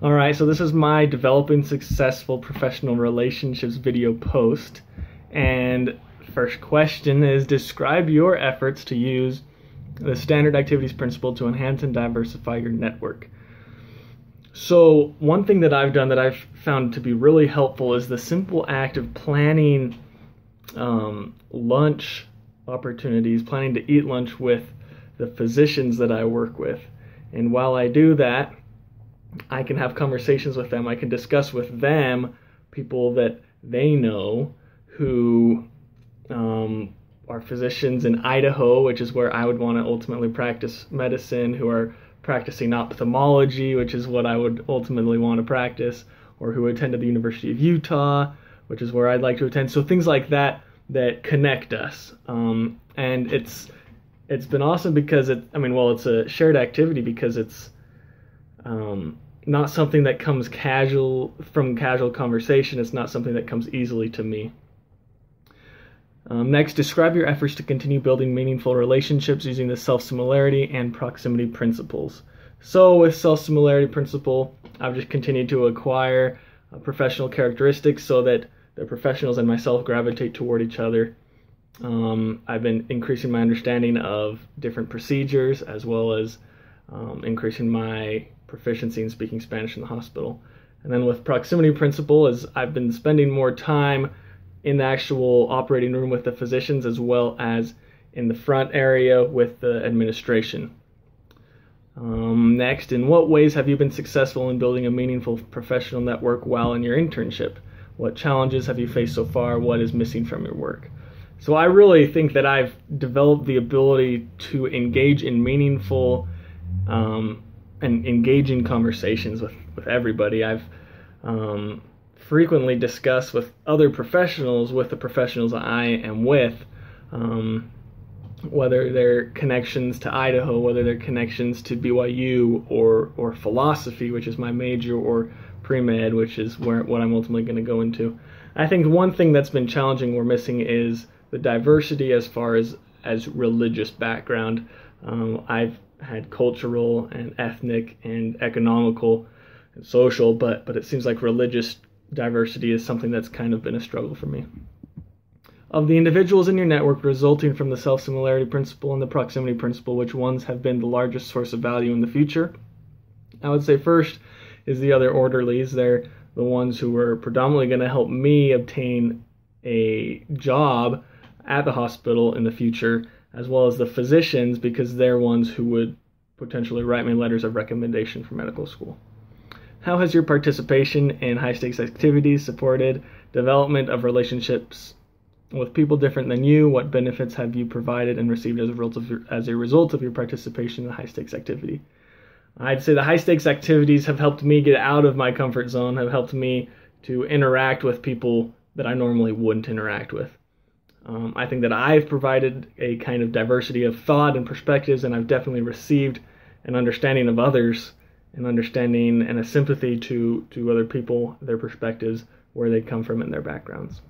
All right, so this is my developing successful professional relationships video post. And first question is, describe your efforts to use the standard activities principle to enhance and diversify your network. So one thing that I've done that I've found to be really helpful is the simple act of planning lunch opportunities, planning to eat lunch with the physicians that I work with. And while I do that, I can have conversations with them. I can discuss with them people that they know who are physicians in Idaho, which is where I would want to ultimately practice medicine, who are practicing ophthalmology, which is what I would ultimately want to practice, or who attended the University of Utah, which is where I'd like to attend. So things like that that connect us. And it's been awesome because it's a shared activity because it's not something that comes from casual conversation. It's not something that comes easily to me. Next, describe your efforts to continue building meaningful relationships using the self-similarity and proximity principles. So with self-similarity principle, I've just continued to acquire professional characteristics so that the professionals and myself gravitate toward each other. I've been increasing my understanding of different procedures as well as increasing my proficiency in speaking Spanish in the hospital. And then with proximity principle, as I've been spending more time in the actual operating room with the physicians as well as in the front area with the administration. Next, in what ways have you been successful in building a meaningful professional network while in your internship? What challenges have you faced so far? What is missing from your work? So I really think that I've developed the ability to engage in meaningful and engaging conversations with everybody. I've frequently discuss with other professionals, with the professionals I am with, whether they're connections to Idaho, whether they're connections to BYU or philosophy, which is my major, or pre-med, which is what I'm ultimately going to go into. I think one thing that's been challenging we're missing is the diversity as far as religious background. I've had cultural and ethnic and economical and social, but it seems like religious diversity is something that's kind of been a struggle for me. Of the individuals in your network resulting from the self-similarity principle and the proximity principle, which ones have been the largest source of value in the future? I would say first is the other orderlies. They're the ones who were predominantly going to help me obtain a job at the hospital in the future, as well as the physicians, because they're ones who would potentially write me letters of recommendation for medical school. How has your participation in high-stakes activities supported development of relationships with people different than you? What benefits have you provided and received as a result of your participation in a high-stakes activity? I'd say the high-stakes activities have helped me get out of my comfort zone, have helped me to interact with people that I normally wouldn't interact with. I think that I've provided a kind of diversity of thought and perspectives, and I've definitely received an understanding of others, an understanding and a sympathy to other people, their perspectives, where they come from and their backgrounds.